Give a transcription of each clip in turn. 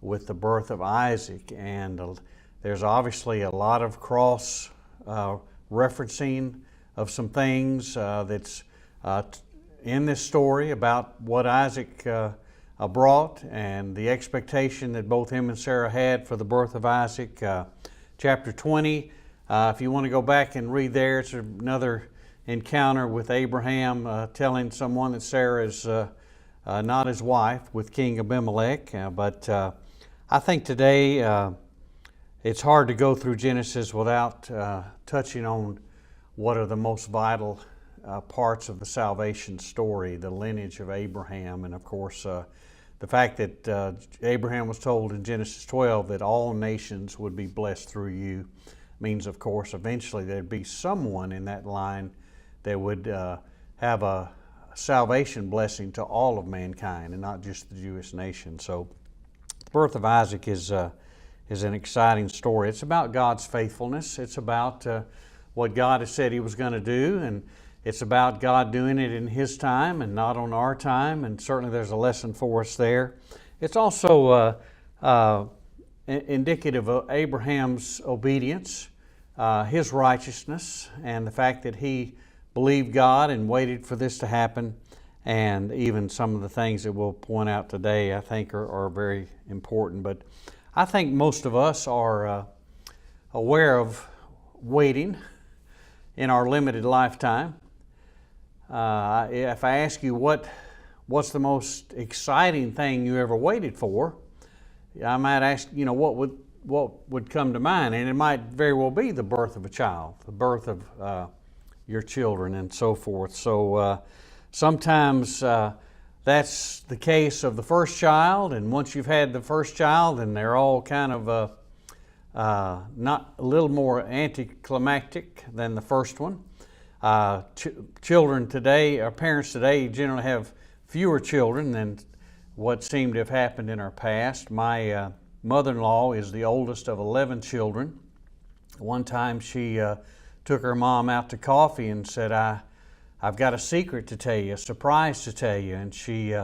with the birth of Isaac. And there's obviously a lot of cross referencing of some things that's in this story about what Isaac brought and the expectation that both him and Sarah had for the birth of Isaac. Chapter 20, if you want to go back and read there, it's another encounter with Abraham telling someone that Sarah is not his wife with King Abimelech. But I think today it's hard to go through Genesis without touching on what are the most vital parts of the salvation story, the lineage of Abraham. And of course, the fact that Abraham was told in Genesis 12 that all nations would be blessed through you means, of course, eventually there'd be someone in that line that would have a salvation blessing to all of mankind and not just the Jewish nation. So the birth of Isaac is an exciting story. It's about God's faithfulness. It's about what God has said He was going to do, and it's about God doing it in His time and not on our time, and certainly there's a lesson for us there. It's also indicative of Abraham's obedience, his righteousness, and the fact that he believed God and waited for this to happen. And even some of the things that we'll point out today I think are very important. But I think most of us are aware of waiting in our limited lifetime. If I ask you what's the most exciting thing you ever waited for, I might ask, what would come to mind, and it might very well be the birth of a child, the birth of your children, and so forth. So sometimes that's the case of the first child, and once you've had the first child, then they're all kind of not a little more anticlimactic than the first one. Children today, our parents today generally have fewer children than what seemed to have happened in our past. My mother-in-law is the oldest of 11 children. One time she took her mom out to coffee and said, I've got a secret to tell you, a surprise to tell you. And she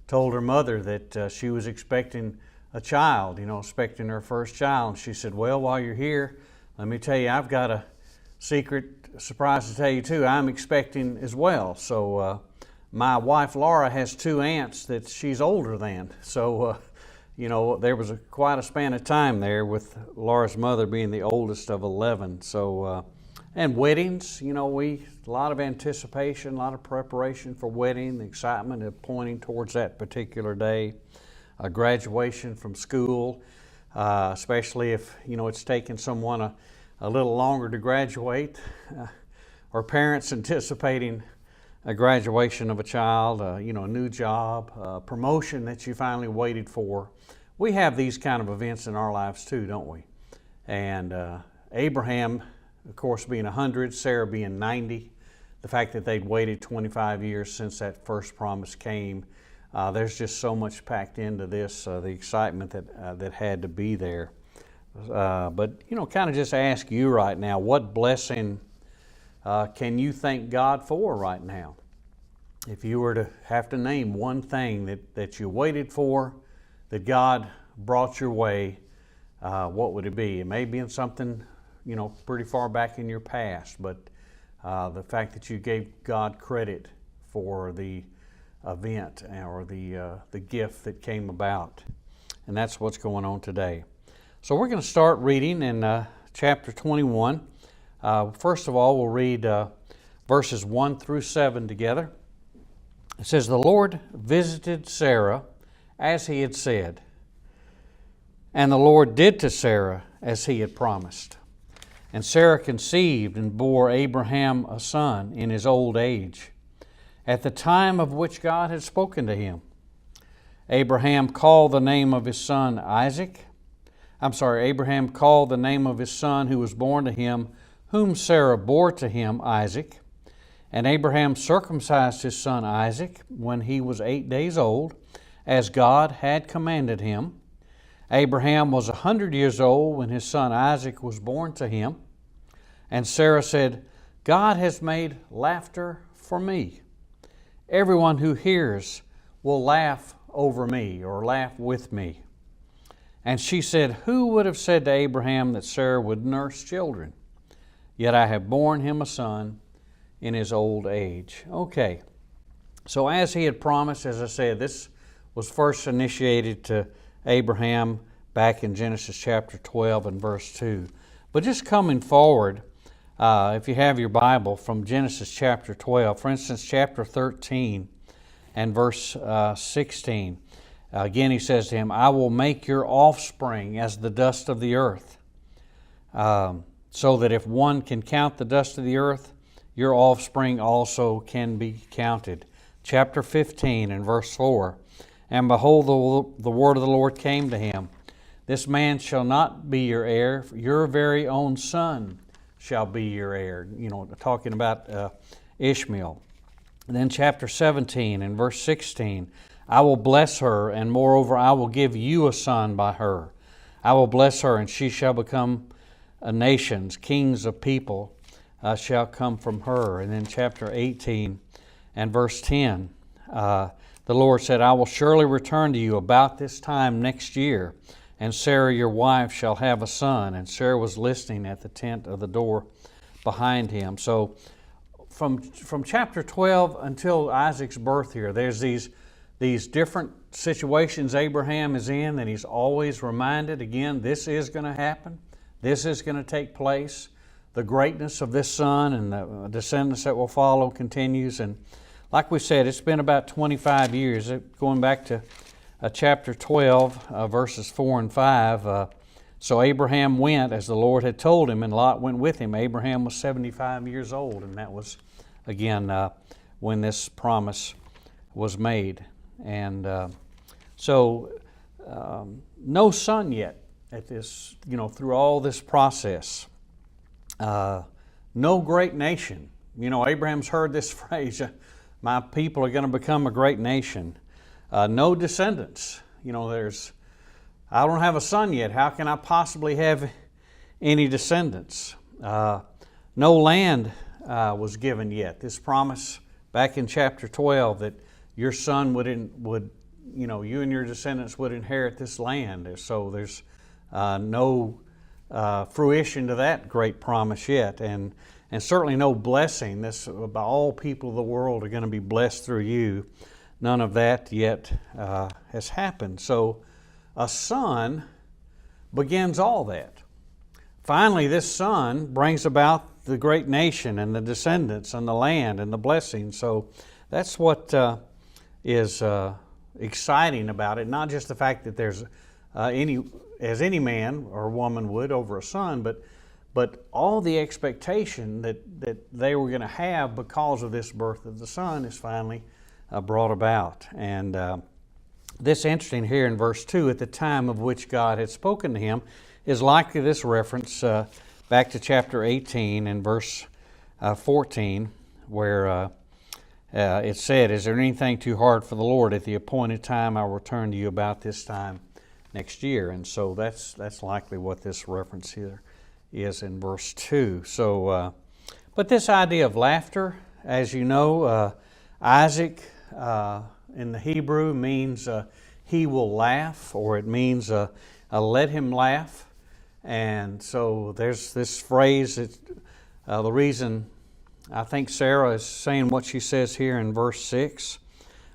told her mother that she was expecting a child, expecting her first child. And she said, well, while you're here, let me tell you, I've got a secret surprise to tell you too. I'm expecting as well. So my wife Laura has 2 aunts that she's older than. So there was quite a span of time there with Laura's mother being the oldest of 11. So and weddings, a lot of anticipation, a lot of preparation for wedding, the excitement of pointing towards that particular day. Graduation from school, especially if it's taken someone a little longer to graduate, or parents anticipating a graduation of a child, a new job, promotion that you finally waited for. We have these kind of events in our lives too, don't we? And Abraham, of course, being 100, Sarah being 90, the fact that they'd waited 25 years since that first promise came, there's just so much packed into this, the excitement that had to be there. But kind of just ask you right now, what blessing can you thank God for right now? If you were to have to name one thing that you waited for, that God brought your way, what would it be? It may be in something pretty far back in your past, but the fact that you gave God credit for the event or the gift that came about. And that's what's going on today. So we're going to start reading in chapter 21. First of all, we'll read verses 1 through 7 together. It says, the Lord visited Sarah as He had said, and the Lord did to Sarah as He had promised. And Sarah conceived and bore Abraham a son in his old age, at the time of which God had spoken to him. Abraham called the name of his son Abraham called the name of his son who was born to him, whom Sarah bore to him, Isaac. And Abraham circumcised his son Isaac when he was 8 days old, as God had commanded him. Abraham was 100 years old when his son Isaac was born to him. And Sarah said, God has made laughter for me. Everyone who hears will laugh over me or laugh with me. And she said, who would have said to Abraham that Sarah would nurse children? Yet I have borne him a son in his old age. Okay, so as he had promised, as I said, this was first initiated to Abraham back in Genesis chapter 12 and verse 2. But just coming forward, if you have your Bible, from Genesis chapter 12, for instance, chapter 13 and verse 16, again he says to him, I will make your offspring as the dust of the earth, so that if one can count the dust of the earth, your offspring also can be counted. Chapter 15 and verse 4, and behold, the word of the Lord came to him, this man shall not be your heir, your very own son shall be your heir. Talking about Ishmael. And then chapter 17 and verse 16, I will bless her, and moreover I will give you a son by her. I will bless her, and she shall become nations, kings of people shall come from her. And then chapter 18 and verse 10, the Lord said, I will surely return to you about this time next year, and Sarah your wife shall have a son. And Sarah was listening at the tent of the door behind him. So from chapter 12 until Isaac's birth here, there's these different situations Abraham is in, and he's always reminded, again, this is going to happen. This is going to take place. The greatness of this son and the descendants that will follow continues. And like we said, it's been about 25 years, going back to chapter 12, verses 4 and 5. So Abraham went as the Lord had told him, and Lot went with him. Abraham was 75 years old, and that was, again, when this promise was made. And so no son yet at this, through all this process. No great nation. Abraham's heard this phrase, my people are going to become a great nation. No descendants. I don't have a son yet. How can I possibly have any descendants? No land was given yet. This promise back in chapter 12 that your son would you and your descendants would inherit this land. So there's no fruition to that great promise yet, and certainly no blessing. This by all people of the world are going to be blessed through you. None of that yet has happened. So a son begins all that. Finally, this son brings about the great nation and the descendants and the land and the blessing. So that's what is exciting about it. Not just the fact that there's any man or woman would over a son, but all the expectation that they were going to have because of this birth of the son is finally brought about. And this interesting here in verse 2, at the time of which God had spoken to him, is likely this reference back to chapter 18 and verse 14, where it said, is there anything too hard for the Lord? At the appointed time I'll return to you about this time next year. And so that's likely what this reference here is in verse 2. So, but this idea of laughter, as you know, Isaac in the Hebrew means he will laugh, or it means let him laugh. And so there's this phrase that the reason I think Sarah is saying what she says here in verse 6,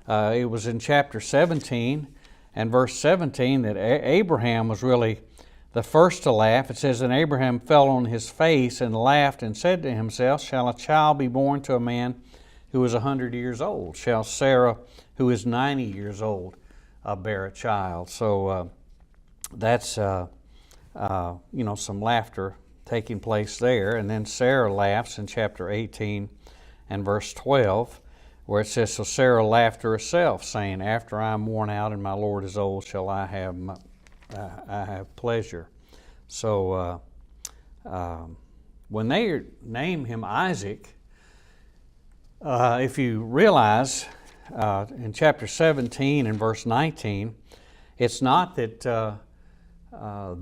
it was in chapter 17 and verse 17 that Abraham was really the first to laugh. It says, and Abraham fell on his face and laughed and said to himself, shall a child be born to a man who is 100 years old? Shall Sarah, who is 90 years old, bear a child? So that's some laughter taking place there. And then Sarah laughs in chapter 18 and verse 12, where it says, so Sarah laughed to herself, saying, after I am worn out and my Lord is old, shall I have pleasure. So when they name him Isaac, if you realize in chapter 17 and verse 19, it's not that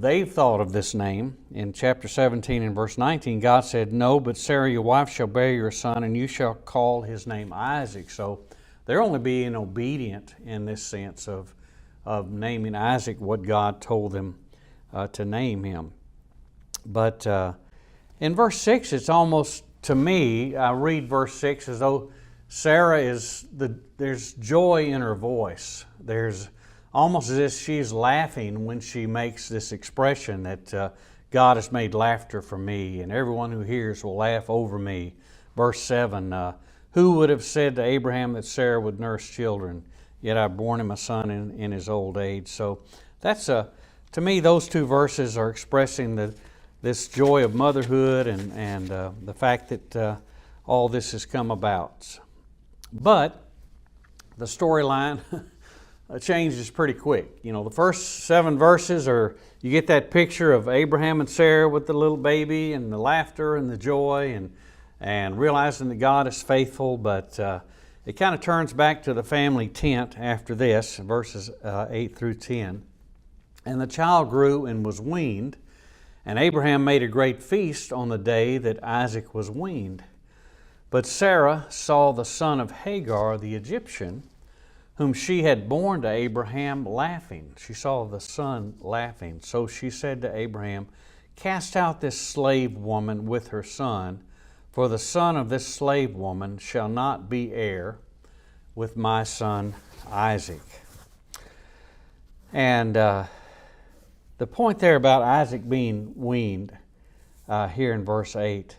they've thought of this name. In chapter 17 and verse 19, God said, no, but Sarah your wife shall bear you a son, and you shall call his name Isaac. So they're only being obedient in this sense of of naming Isaac what God told them to name him. But in verse 6, it's almost, to me, I read verse 6 as though Sarah there's joy in her voice. There's almost as if she's laughing when she makes this expression that God has made laughter for me, and everyone who hears will laugh over me. Verse 7, who would have said to Abraham that Sarah would nurse children? Yet I've borne him a son in his old age. So that's to me, those two verses are expressing this joy of motherhood and the fact that all this has come about. But the storyline changes pretty quick. You know, the first 7 verses you get that picture of Abraham and Sarah with the little baby and the laughter and the joy and realizing that God is faithful. But it kind of turns back to the family tent after this, verses 8 through 10. And the child grew and was weaned, and Abraham made a great feast on the day that Isaac was weaned. But Sarah saw the son of Hagar the Egyptian, whom she had borne to Abraham, laughing. She saw the son laughing. So she said to Abraham, cast out this slave woman with her son, for the son of this slave woman shall not be heir with my son Isaac. And the point there about Isaac being weaned here in verse 8,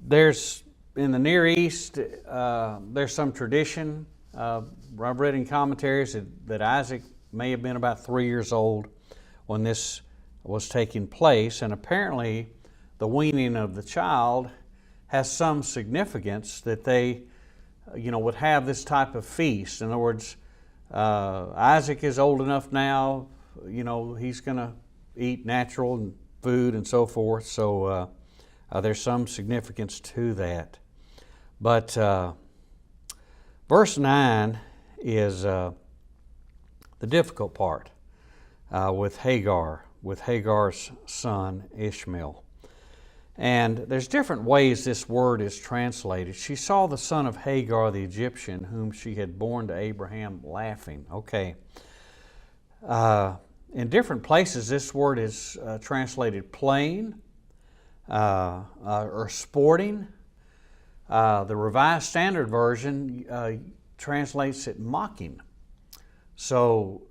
there's in the Near East, there's some tradition. I've read in commentaries that Isaac may have been about 3 years old when this was taking place, and apparently the weaning of the child has some significance that they, would have this type of feast. In other words, Isaac is old enough now, he's going to eat natural food and so forth, so there's some significance to that. But verse 9 is the difficult part with Hagar's son Ishmael. And there's different ways this word is translated. She saw the son of Hagar the Egyptian, whom she had borne to Abraham, laughing. Okay. In different places, this word is translated playing or sporting. The Revised Standard Version translates it mocking. So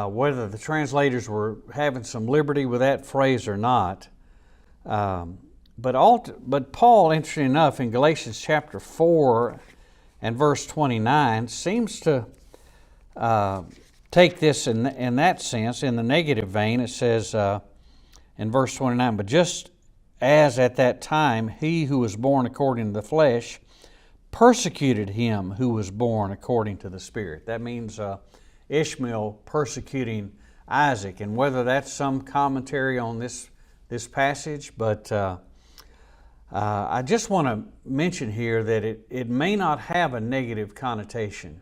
whether the translators were having some liberty with that phrase or not, but Paul, interesting enough, in Galatians chapter 4 and verse 29, seems to take this in that sense, in the negative vein. It says in verse 29, but just as at that time he who was born according to the flesh persecuted him who was born according to the Spirit. That means Ishmael persecuting Isaac, and whether that's some commentary on this passage, but I just want to mention here that it may not have a negative connotation.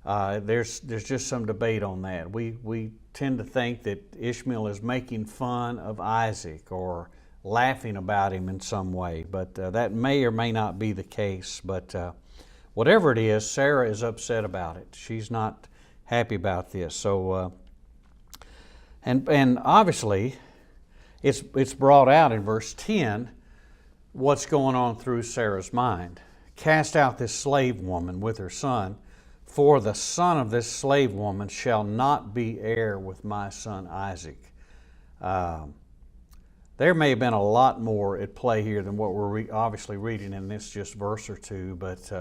There's just some debate on that. We tend to think that Ishmael is making fun of Isaac or laughing about him in some way, but that may or may not be the case. But whatever it is, Sarah is upset about it. She's not happy about this. So, and obviously, it's brought out in verse 10 what's going on through Sarah's mind. Cast out this slave woman with her son, for the son of this slave woman shall not be heir with my son Isaac. There may have been a lot more at play here than what we're obviously reading in this just verse or two, but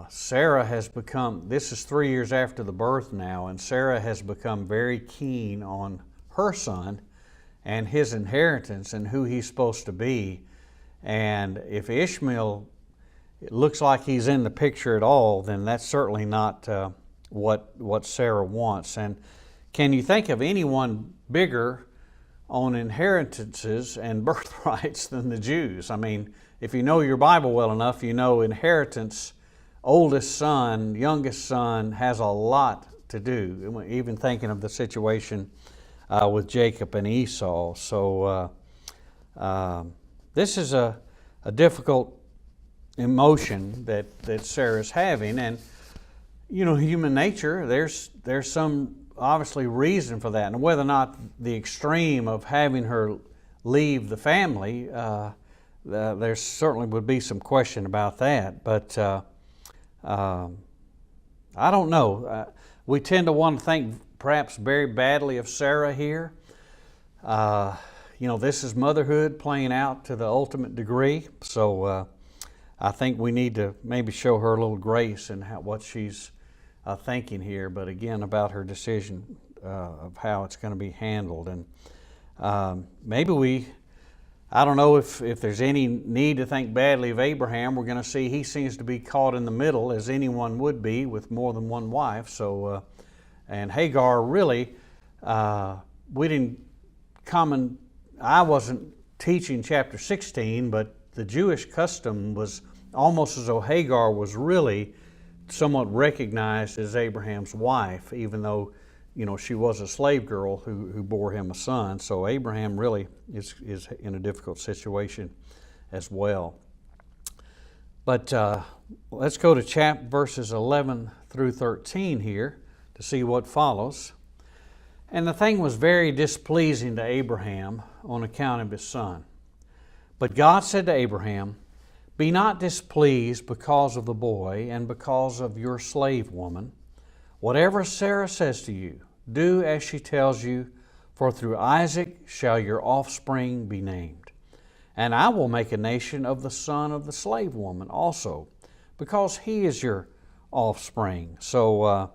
Sarah has become, this is 3 years after the birth now, and Sarah has become very keen on her son and his inheritance and who he's supposed to be. And if Ishmael, it looks like he's in the picture at all, then that's certainly not what Sarah wants. And can you think of anyone bigger on inheritances and birthrights than the Jews? I mean, if you know your Bible well enough, you know inheritance, oldest son, youngest son, has a lot to do, even thinking of the situation with Jacob and Esau. So this is a difficult emotion that Sarah's having. And, human nature, there's some obviously reason for that. And whether or not the extreme of having her leave the family, there certainly would be some question about that. But I don't know. We tend to want to think perhaps very badly of Sarah here. This is motherhood playing out to the ultimate degree. So I think we need to maybe show her a little grace in what she's thinking here. But again, about her decision of how it's going to be handled. And maybe I don't know if there's any need to think badly of Abraham. We're going to see he seems to be caught in the middle, as anyone would be with more than one wife. So, and Hagar really, we didn't I wasn't teaching chapter 16, but the Jewish custom was almost as though Hagar was really somewhat recognized as Abraham's wife, even though she was a slave girl who bore him a son. So Abraham really is in a difficult situation as well. But let's go to verses 11 through 13 here to see what follows. And the thing was very displeasing to Abraham on account of his son. But God said to Abraham, "Be not displeased because of the boy and because of your slave woman. Whatever Sarah says to you, do as she tells you, for through Isaac shall your offspring be named. And I will make a nation of the son of the slave woman also, because he is your offspring." So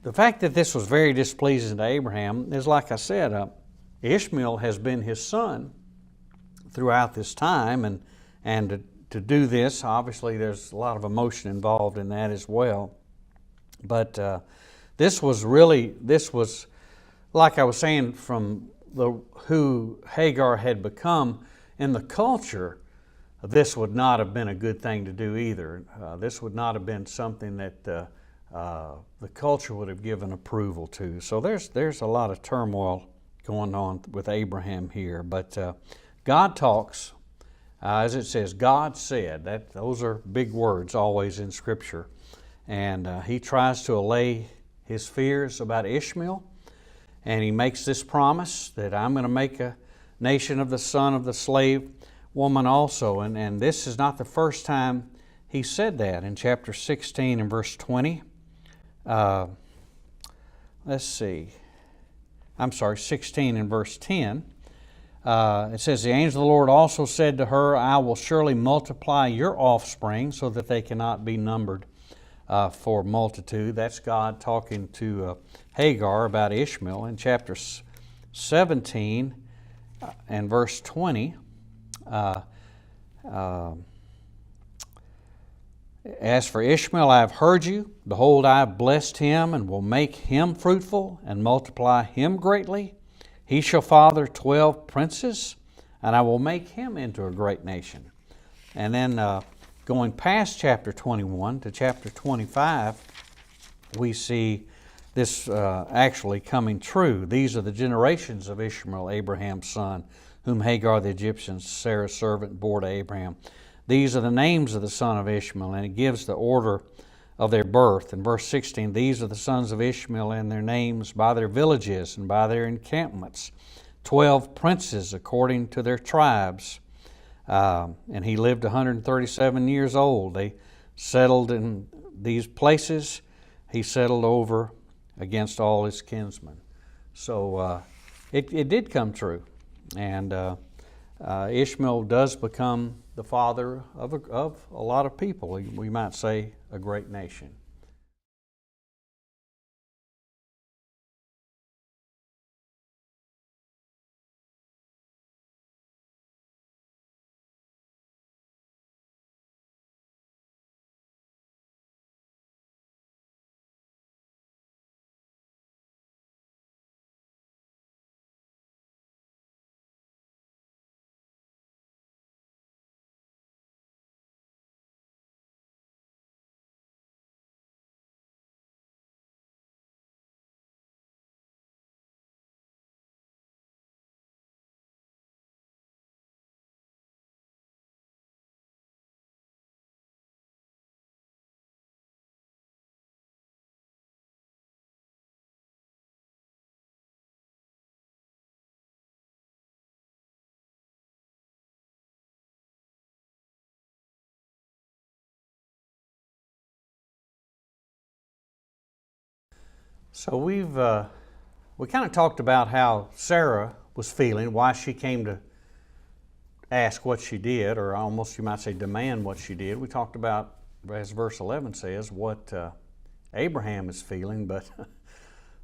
the fact that this was very displeasing to Abraham is, like I said, Ishmael has been his son throughout this time, and to do this, obviously there's a lot of emotion involved in that as well. But this was, like I was saying, from who Hagar had become in the culture, this would not have been a good thing to do either. This would not have been something that the culture would have given approval to. So there's a lot of turmoil going on with Abraham here. But God talks, as it says, God said. Those are big words always in Scripture. And he tries to allay his fears about Ishmael. And he makes this promise that I'm going to make a nation of the son of the slave woman also. And this is not the first time he said that. In chapter 16 and verse 20, let's see. I'm sorry, 16 and verse 10. It says, "The angel of the Lord also said to her, I will surely multiply your offspring so that they cannot be numbered for multitude." That's God talking to Hagar about Ishmael. In chapter 17 and verse 20, "As for Ishmael, I have heard you. Behold, I have blessed him and will make him fruitful and multiply him greatly. He shall father 12 princes, and I will make him into a great nation." And then going past chapter 21 to chapter 25, we see this actually coming true. "These are the generations of Ishmael, Abraham's son, whom Hagar the Egyptian, Sarah's servant, bore to Abraham. These are the names of the son of Ishmael," and it gives the order of their birth. In verse 16, "These are the sons of Ishmael and their names by their villages and by their encampments, 12 princes according to their tribes. And he lived 137 years old." They settled in these places. He settled over against all his kinsmen. So it did come true. And Ishmael does become the father of a lot of people. We might say a great nation. So we kind of talked about how Sarah was feeling, why she came to ask what she did, or almost you might say demand what she did. We talked about, as verse 11 says, what Abraham is feeling, but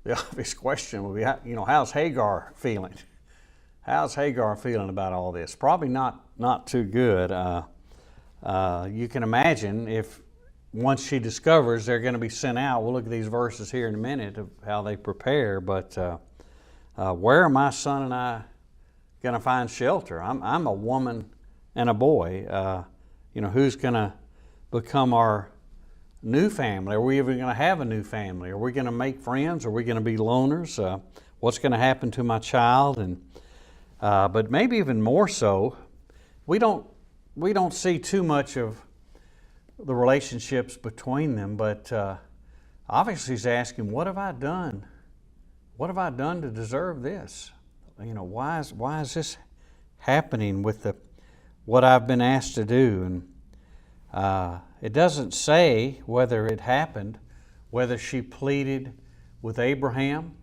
the obvious question would be, how's Hagar feeling? How's Hagar feeling about all this? Probably not too good. You can imagine if once she discovers they're going to be sent out, we'll look at these verses here in a minute of how they prepare, but where are my son and I going to find shelter? I'm a woman and a boy. Who's going to become our new family? Are we even going to have a new family? Are we going to make friends? Are we going to be loners? What's going to happen to my child? And but maybe even more so, we don't see too much of the relationships between them, but obviously he's asking, what have I done? What have I done to deserve this? Why is this happening with what I've been asked to do? And it doesn't say whether it happened, whether she pleaded with Abraham,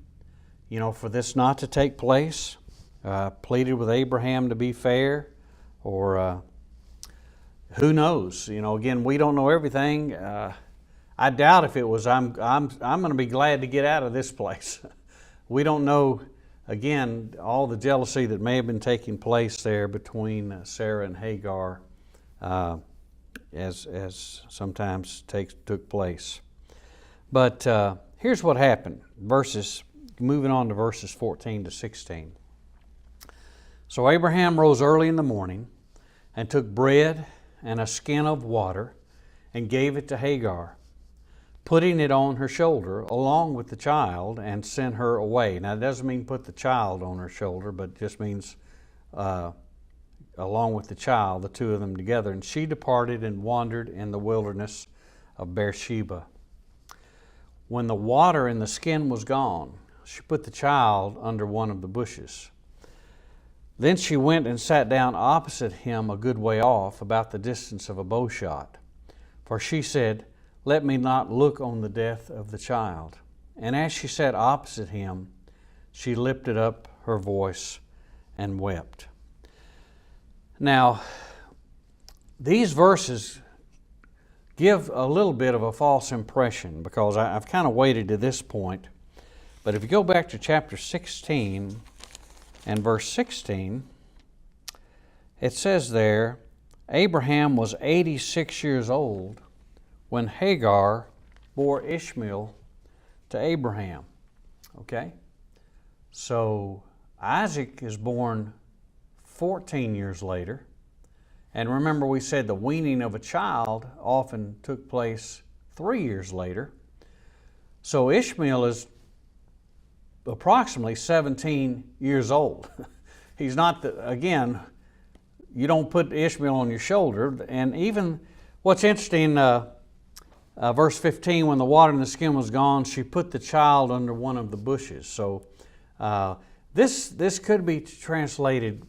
for this not to take place, pleaded with Abraham to be fair, or who knows? Again, we don't know everything. I doubt if it was, I'm going to be glad to get out of this place. We don't know, again, all the jealousy that may have been taking place there between Sarah and Hagar, as sometimes took place. But here's what happened. Moving on to verses 14 to 16. So Abraham rose early in the morning and took bread and a skin of water and gave it to Hagar, putting it on her shoulder along with the child, and sent her away. Now, it doesn't mean put the child on her shoulder, but just means along with the child, the two of them together. And she departed and wandered in the wilderness of Beersheba. When the water in the skin was gone, she put the child under one of the bushes. Then she went and sat down opposite him a good way off, about the distance of a bow shot. For she said, let me not look on the death of the child. And as she sat opposite him, she lifted up her voice and wept. Now, these verses give a little bit of a false impression, because I've kind of waited to this point. But if you go back to chapter 16 and verse 16, it says there, Abraham was 86 years old when Hagar bore Ishmael to Abraham. Okay? So Isaac is born 14 years later. And remember, we said the weaning of a child often took place 3 years later. So Ishmael is approximately 17 years old. He's not, again, you don't put Ishmael on your shoulder. And even what's interesting, verse 15, when the water in the skin was gone, she put the child under one of the bushes. So this could be translated,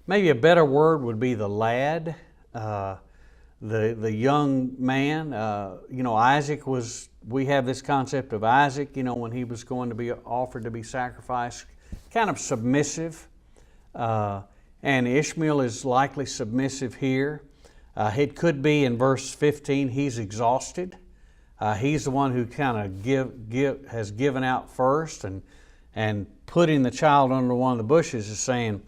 maybe a better word would be the lad, the young man. Isaac was, we have this concept of Isaac, when he was going to be offered to be sacrificed, kind of submissive. And Ishmael is likely submissive here. It could be in verse 15, he's exhausted. He's the one who kind of has given out first, and putting the child under one of the bushes is saying,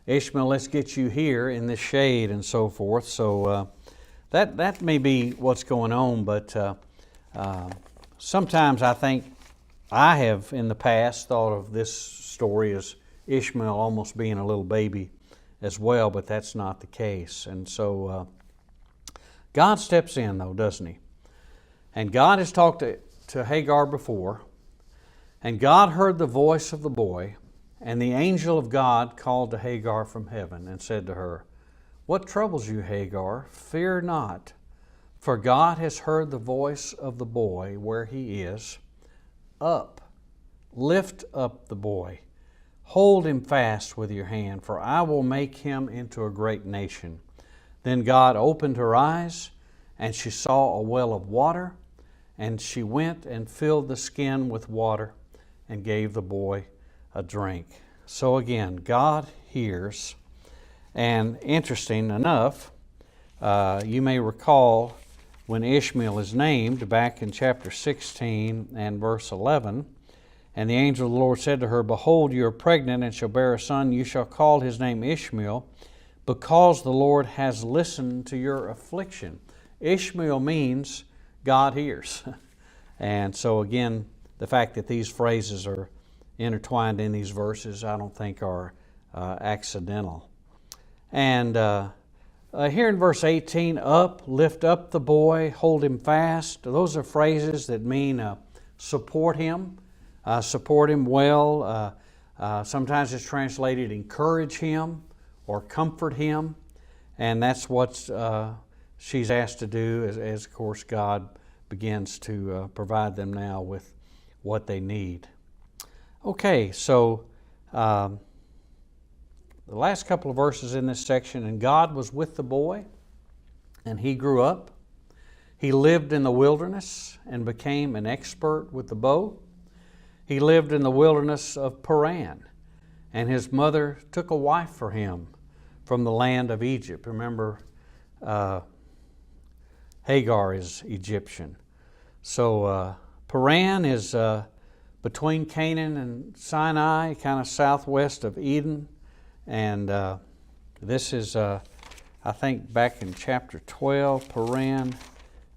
Ishmael, let's get you here in this shade and so forth. So that may be what's going on, but sometimes I think I have in the past thought of this story as Ishmael almost being a little baby as well, but that's not the case. And so God steps in, though, doesn't he? And God has talked to Hagar before, and God heard the voice of the boy, and the angel of God called to Hagar from heaven and said to her, what troubles you, Hagar? Fear not, for God has heard the voice of the boy where he is. Up, lift up the boy, hold him fast with your hand, for I will make him into a great nation. Then God opened her eyes, and she saw a well of water, And she went and filled the skin with water and gave the boy a drink. So again, God hears. And interesting enough, you may recall when Ishmael is named back in chapter 16 and verse 11, and the angel of the Lord said to her, Behold, you are pregnant and shall bear a son. You shall call his name Ishmael, because the Lord has listened to your affliction. Ishmael means God hears. And so again, the fact that these phrases are intertwined in these verses, I don't think are accidental. And here in verse 18, lift up the boy, hold him fast. Those are phrases that mean support him well. Sometimes it's translated encourage him or comfort him. And that's what she's asked to do as of course God begins to provide them now with what they need. Okay, so the last couple of verses in this section, and God was with the boy, and he grew up. He lived in the wilderness and became an expert with the bow. He lived in the wilderness of Paran, and his mother took a wife for him from the land of Egypt. Remember, Hagar is Egyptian. So Paran is between Canaan and Sinai, kind of southwest of Eden. And this is, I think, back in chapter 12, Paran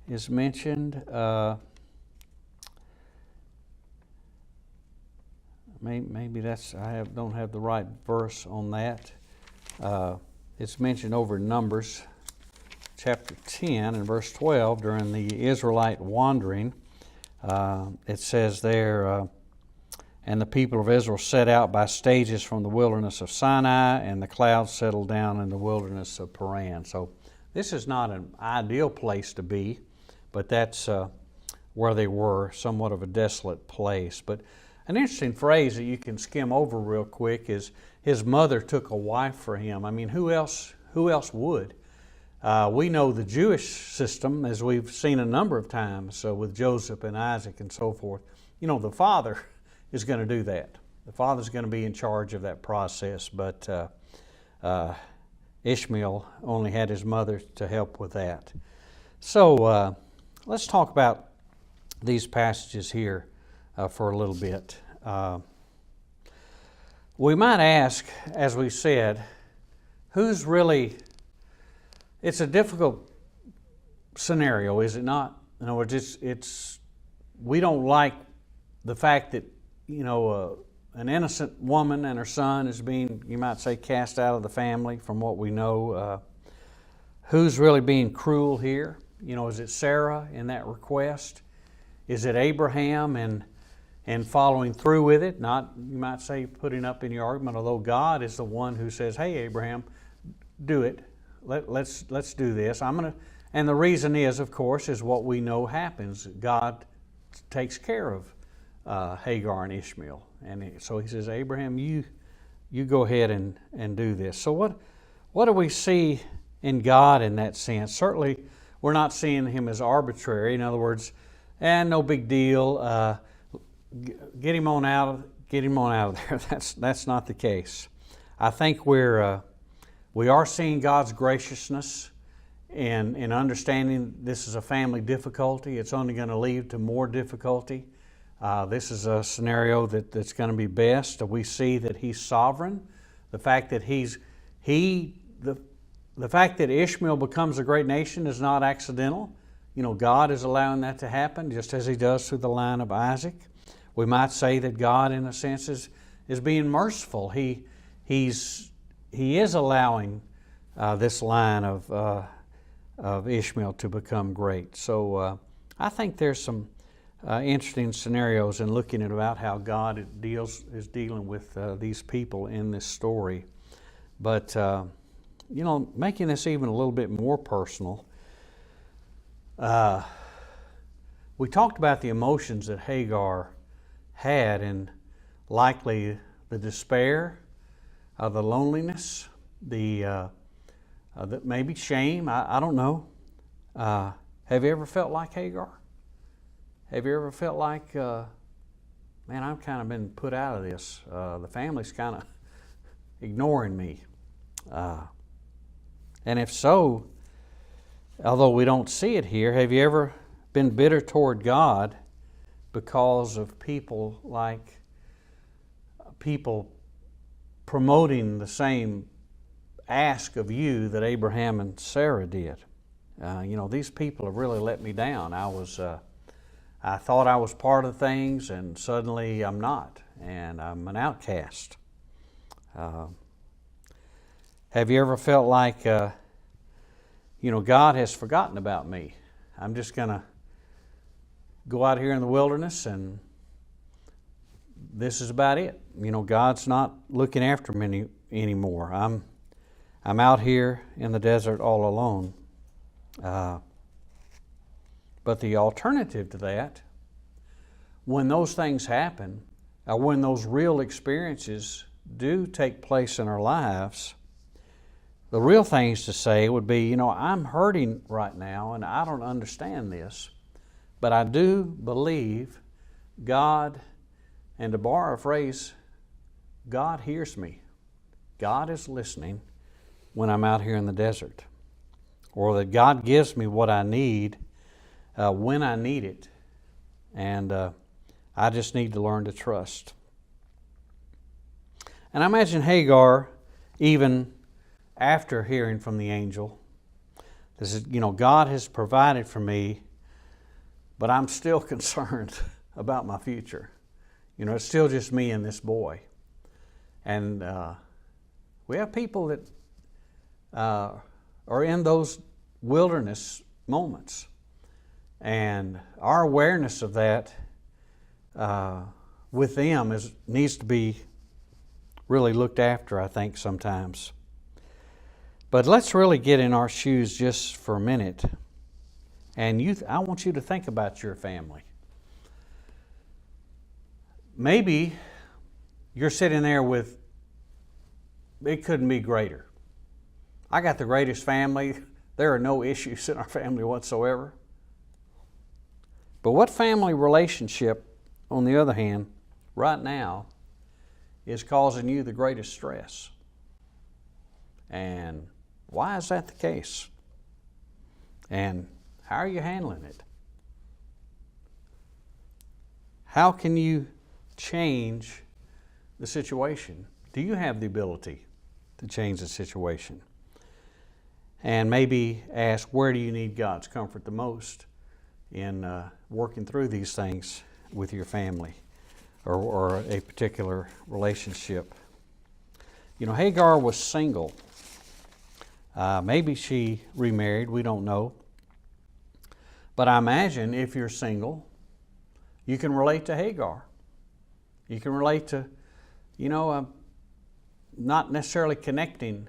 is mentioned. Maybe that's, don't have the right verse on that. It's mentioned over in Numbers chapter 10 and verse 12 during the Israelite wandering. It says there, and the people of Israel set out by stages from the wilderness of Sinai, and the clouds settled down in the wilderness of Paran. So this is not an ideal place to be, but that's where they were, somewhat of a desolate place. But an interesting phrase that you can skim over real quick is his mother took a wife for him. I mean, who else would? We know the Jewish system, as we've seen a number of times with Joseph and Isaac and so forth. You know, the father is going to do that. The father's going to be in charge of that process, but Ishmael only had his mother to help with that. So let's talk about these passages here for a little bit. We might ask, as we said, who's really, it's a difficult scenario, is it not? In other words, we don't like the fact that, you know, an innocent woman and her son is being, you might say, cast out of the family from what we know. Who's really being cruel here? You know, is it Sarah in that request? Is it Abraham and following through with it? Not, you might say, putting up any argument, although God is the one who says, hey, Abraham, do it. Let's do this. And the reason is, of course, is what we know happens. God takes care of Hagar and Ishmael. And so he says, Abraham, you go ahead and do this. So what do we see in God in that sense? Certainly, we're not seeing him as arbitrary. In other words, no big deal. Get him on out of there. That's not the case. I think we are seeing God's graciousness in understanding this is a family difficulty. It's only going to lead to more difficulty. This is a scenario that's going to be best. We see that he's sovereign. The fact that the fact that Ishmael becomes a great nation is not accidental. You know, God is allowing that to happen, just as he does through the line of Isaac. We might say that God, in a sense, is being merciful. He is allowing this line of Ishmael to become great. So I think there's some interesting scenarios in looking at about how God is dealing with these people in this story. But you know, making this even a little bit more personal, we talked about the emotions that Hagar had, and likely the despair, the loneliness, the maybe shame. I don't know. Have you ever felt like Hagar? Have you ever felt like, man, I've kind of been put out of this. The family's kind of ignoring me. And if so, although we don't see it here, have you ever been bitter toward God because of people promoting the same ask of you that Abraham and Sarah did? These people have really let me down. I thought I was part of things, and suddenly I'm not, and I'm an outcast. Have you ever felt like, God has forgotten about me? I'm just going to go out here in the wilderness, and this is about it. God's not looking after me anymore. I'm out here in the desert all alone. But the alternative to that, when those things happen, when those real experiences do take place in our lives, the real things to say would be, I'm hurting right now and I don't understand this, but I do believe God, and to borrow a phrase, God hears me. God is listening when I'm out here in the desert. Or that God gives me what I need when I need it. And I just need to learn to trust. And I imagine Hagar, even after hearing from the angel, this is, God has provided for me, but I'm still concerned about my future. It's still just me and this boy. And we have people that are in those wilderness moments. And our awareness of that with them needs to be really looked after, I think, sometimes. But let's really get in our shoes just for a minute. And I want you to think about your family. Maybe you're sitting there with, it couldn't be greater. I got the greatest family. There are no issues in our family whatsoever. But what family relationship, on the other hand, right now, is causing you the greatest stress? And why is that the case? And how are you handling it? How can you change the situation? Do you have the ability to change the situation? And maybe ask, where do you need God's comfort the most in working through these things with your family or a particular relationship? Hagar was single. Maybe she remarried, we don't know. But I imagine if you're single, you can relate to Hagar. You can relate to, not necessarily connecting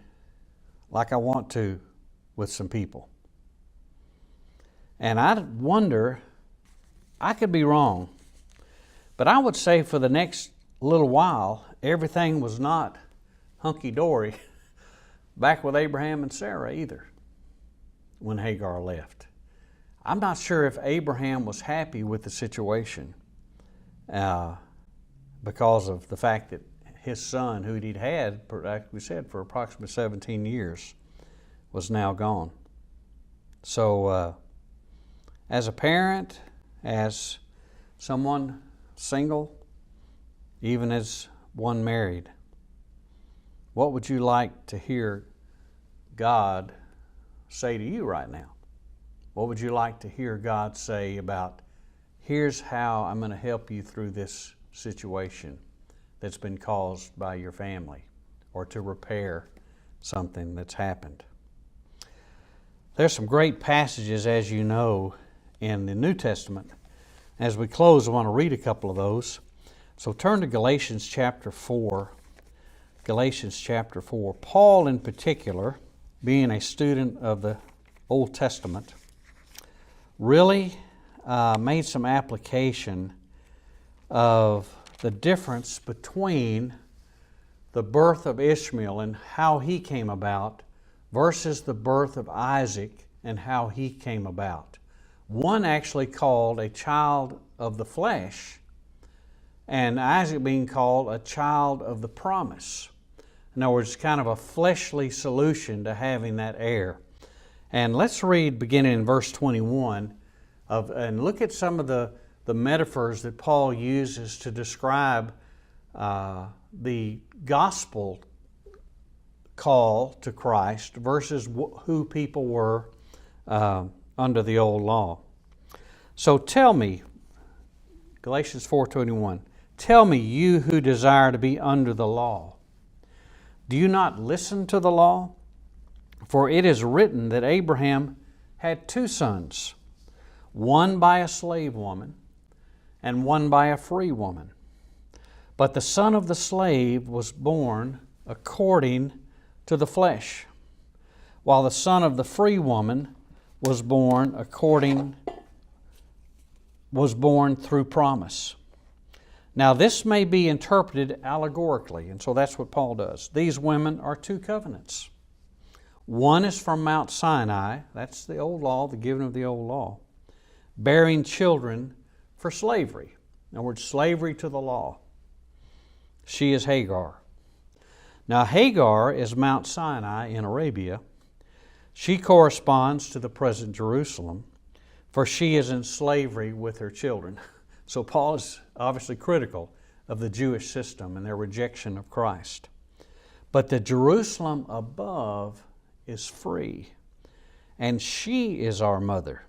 like I want to with some people. And I wonder, I could be wrong, but I would say for the next little while, everything was not hunky-dory back with Abraham and Sarah either when Hagar left. I'm not sure if Abraham was happy with the situation because of the fact that his son, who he'd had, like we said, for approximately 17 years, was now gone. So as a parent, as someone single, even as one married, what would you like to hear God say to you right now? What would you like to hear God say about, here's how I'm going to help you through this situation that's been caused by your family, or to repair something that's happened? There's some great passages, as you know, in the New Testament. As we close, I want to read a couple of those. So turn to Galatians chapter 4. Galatians chapter 4. Paul, in particular, being a student of the Old Testament, really made some application of the difference between the birth of Ishmael and how he came about versus the birth of Isaac and how he came about. One actually called a child of the flesh, and Isaac being called a child of the promise. In other words, kind of a fleshly solution to having that heir. And let's read beginning in verse 21 and look at some of the metaphors that Paul uses to describe the gospel call to Christ versus who people were under the old law. So tell me, Galatians 4:21, tell me, you who desire to be under the law, do you not listen to the law? For it is written that Abraham had two sons, one by a slave woman and one by a free woman. But the son of the slave was born according to the flesh, while the son of the free woman was born through promise. Now this may be interpreted allegorically, and so that's what Paul does. These women are two covenants. One is from Mount Sinai, that's the old law, the giving of the old law, bearing children for slavery. In other words, slavery to the law. She is Hagar. Now Hagar is Mount Sinai in Arabia. She corresponds to the present Jerusalem, for she is in slavery with her children. So Paul is obviously critical of the Jewish system and their rejection of Christ. But the Jerusalem above is free, and she is our mother.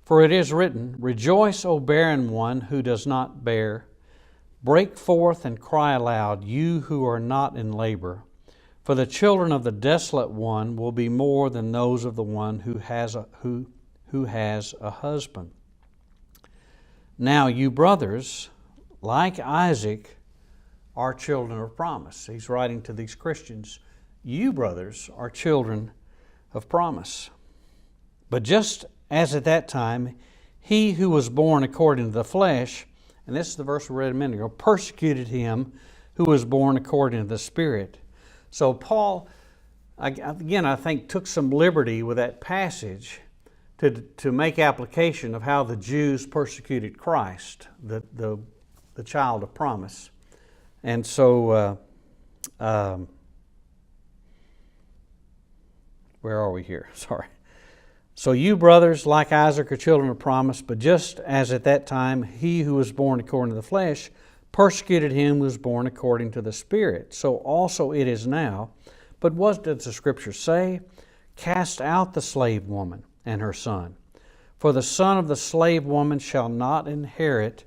For it is written, rejoice, O barren one who does not bear. Break forth and cry aloud, you who are not in labor. For the children of the desolate one will be more than those of the one who has a husband. Now you brothers, like Isaac, are children of promise. He's writing to these Christians. You brothers are children of promise. But just as at that time, he who was born according to the flesh, and this is the verse we read a minute ago, persecuted him who was born according to the Spirit. So Paul, again, I think took some liberty with that passage to make application of how the Jews persecuted Christ, the child of promise. And so, where are we here? Sorry. So you brothers, like Isaac, are children of promise, but just as at that time he who was born according to the flesh persecuted him who was born according to the Spirit, so also it is now. But what does the Scripture say? Cast out the slave woman and her son, for the son of the slave woman shall not inherit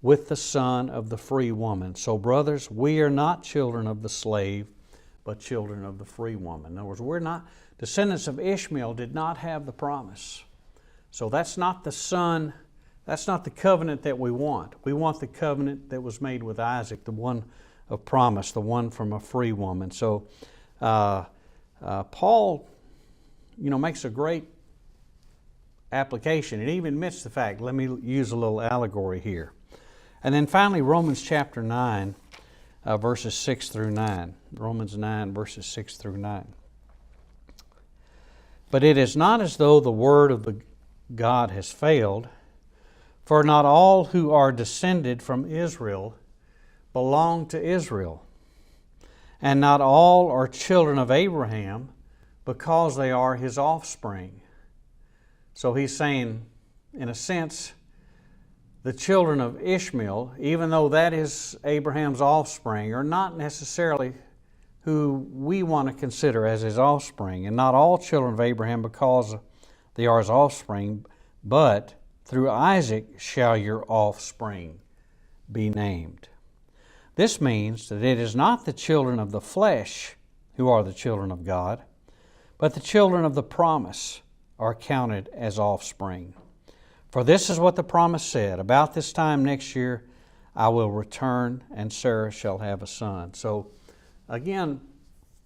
with the son of the free woman. So brothers, we are not children of the slave, but children of the free woman. In other words, we're not descendants of Ishmael, did not have the promise. So that's not the son, that's not the covenant that we want. We want the covenant that was made with Isaac, the one of promise, the one from a free woman. So Paul, makes a great application. It even admits the fact. Let me use a little allegory here. And then finally, Romans chapter 9, verses 6 through 9. Romans 9, verses 6 through 9. But it is not as though the word of the God has failed, for not all who are descended from Israel belong to Israel, and not all are children of Abraham because they are his offspring. So he's saying, in a sense, the children of Ishmael, even though that is Abraham's offspring, are not necessarily who we want to consider as his offspring, and not all children of Abraham because they are his offspring, but through Isaac shall your offspring be named. This means that it is not the children of the flesh who are the children of God, but the children of the promise are counted as offspring. For this is what the promise said, about this time next year I will return and Sarah shall have a son. So again,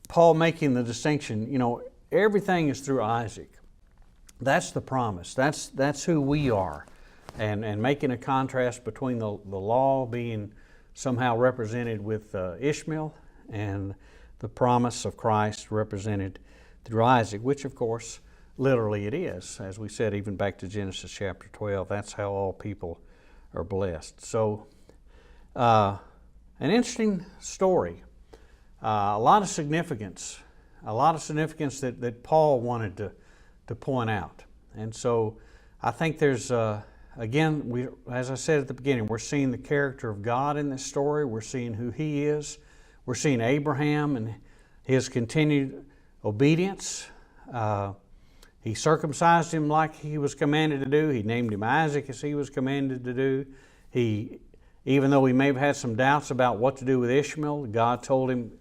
Paul making the distinction, everything is through Isaac. That's the promise. That's who we are. And making a contrast between the law being somehow represented with Ishmael and the promise of Christ represented through Isaac, which of course literally it is. As we said, even back to Genesis chapter 12, that's how all people are blessed. So, an interesting story. A lot of significance that Paul wanted to point out. And so I think there's, again, as I said at the beginning, we're seeing the character of God in this story. We're seeing who He is. We're seeing Abraham and his continued obedience. He circumcised him like he was commanded to do. He named him Isaac as he was commanded to do. Even though he may have had some doubts about what to do with Ishmael, God told him,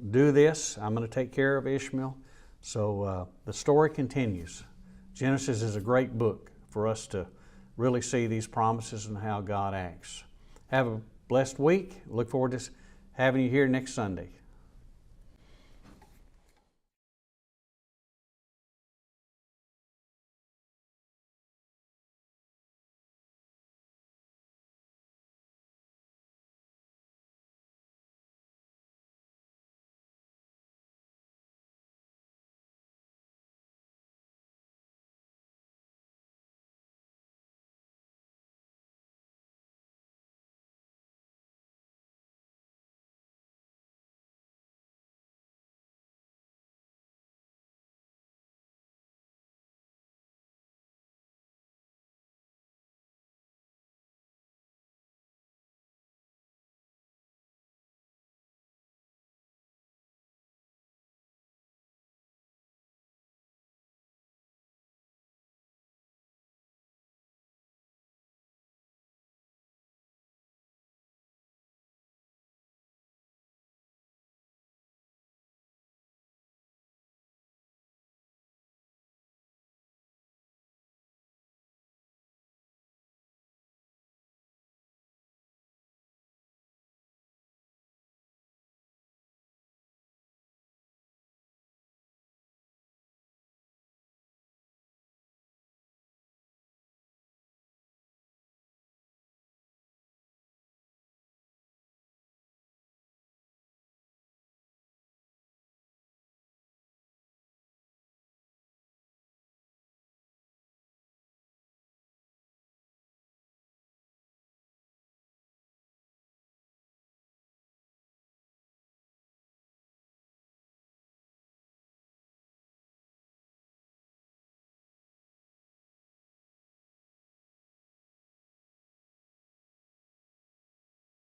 do this. I'm going to take care of Ishmael. So the story continues. Genesis is a great book for us to really see these promises and how God acts. Have a blessed week. Look forward to having you here next Sunday.